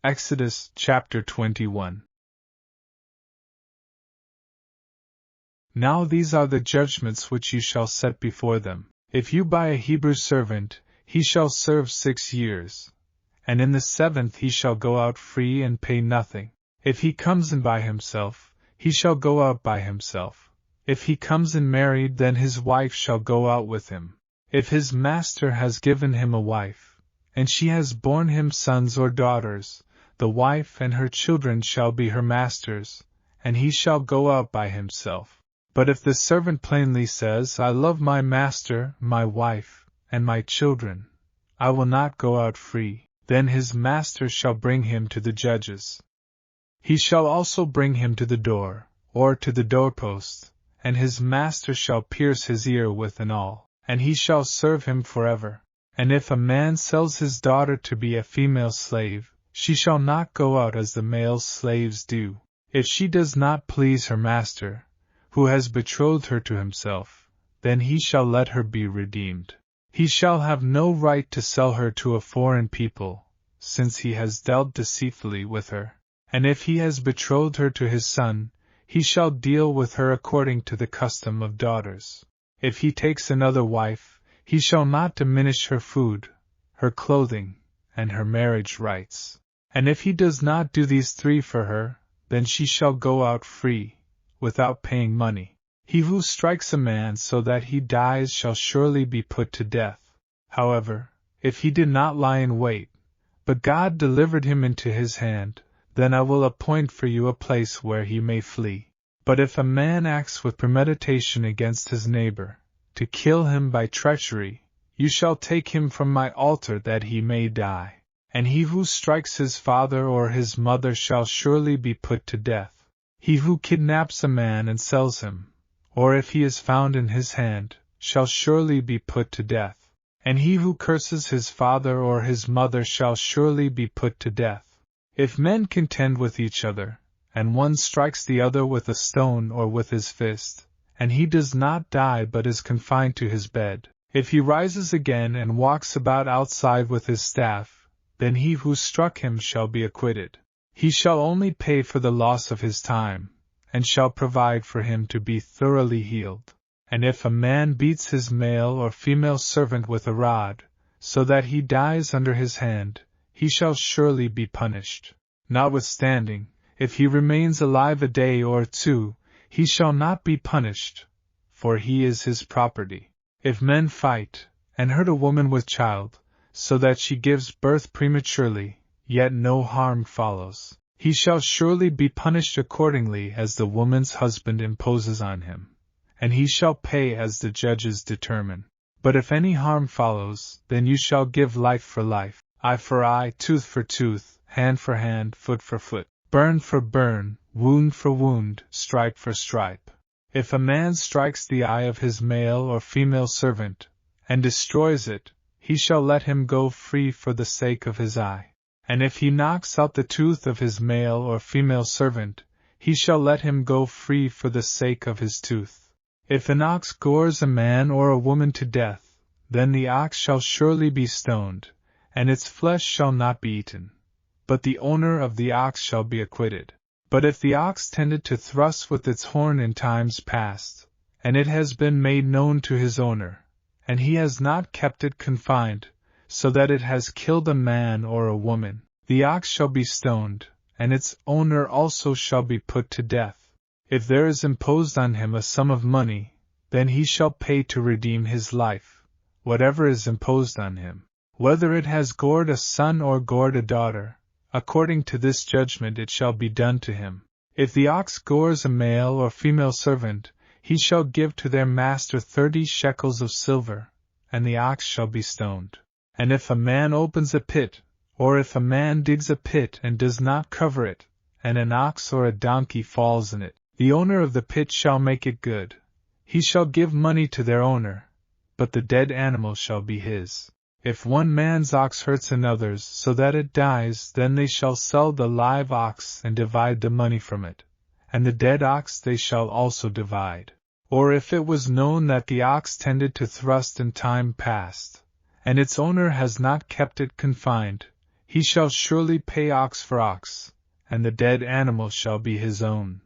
Exodus chapter 21. Now these are the judgments which you shall set before them. If you buy a Hebrew servant, he shall serve 6 years, and in the 7th he shall go out free and pay nothing. If he comes in by himself, he shall go out by himself. If he comes in married, then his wife shall go out with him. If his master has given him a wife, and she has borne him sons or daughters, the wife and her children shall be her master's, and he shall go out by himself. But if the servant plainly says, I love my master, my wife, and my children, I will not go out free, then his master shall bring him to the judges. He shall also bring him to the door, or to the doorpost, and his master shall pierce his ear with an awl, and he shall serve him forever. And if a man sells his daughter to be a female slave, she shall not go out as the male slaves do. If she does not please her master, who has betrothed her to himself, then he shall let her be redeemed. He shall have no right to sell her to a foreign people, since he has dealt deceitfully with her. And if he has betrothed her to his son, he shall deal with her according to the custom of daughters. If he takes another wife, he shall not diminish her food, her clothing, and her marriage rights. And if he does not do these 3 for her, then she shall go out free, without paying money. He who strikes a man so that he dies shall surely be put to death. However, if he did not lie in wait, but God delivered him into his hand, then I will appoint for you a place where he may flee. But if a man acts with premeditation against his neighbor, to kill him by treachery, you shall take him from my altar that he may die. And he who strikes his father or his mother shall surely be put to death. He who kidnaps a man and sells him, or if he is found in his hand, shall surely be put to death. And he who curses his father or his mother shall surely be put to death. If men contend with each other, and one strikes the other with a stone or with his fist, and he does not die but is confined to his bed, if he rises again and walks about outside with his staff, then he who struck him shall be acquitted. He shall only pay for the loss of his time, and shall provide for him to be thoroughly healed. And if a man beats his male or female servant with a rod, so that he dies under his hand, he shall surely be punished. Notwithstanding, if he remains alive a day or 2, he shall not be punished, for he is his property. If men fight, and hurt a woman with child, so that she gives birth prematurely, yet no harm follows, he shall surely be punished accordingly as the woman's husband imposes on him, and he shall pay as the judges determine. But if any harm follows, then you shall give life for life, eye for eye, tooth for tooth, hand for hand, foot for foot, burn for burn, wound for wound, stripe for stripe. If a man strikes the eye of his male or female servant, and destroys it, he shall let him go free for the sake of his eye. And if he knocks out the tooth of his male or female servant, he shall let him go free for the sake of his tooth. If an ox gores a man or a woman to death, then the ox shall surely be stoned, and its flesh shall not be eaten, but the owner of the ox shall be acquitted. But if the ox tended to thrust with its horn in times past, and it has been made known to his owner, and he has not kept it confined, so that it has killed a man or a woman, the ox shall be stoned, and its owner also shall be put to death. If there is imposed on him a sum of money, then he shall pay to redeem his life, whatever is imposed on him. Whether it has gored a son or gored a daughter, according to this judgment it shall be done to him. If the ox gores a male or female servant, he shall give to their master 30 shekels of silver, and the ox shall be stoned. And if a man opens a pit, or if a man digs a pit and does not cover it, and an ox or a donkey falls in it, the owner of the pit shall make it good. He shall give money to their owner, but the dead animal shall be his. If one man's ox hurts another's so that it dies, then they shall sell the live ox and divide the money from it, and the dead ox they shall also divide. Or if it was known that the ox tended to thrust in time past, and its owner has not kept it confined, he shall surely pay ox for ox, and the dead animal shall be his own.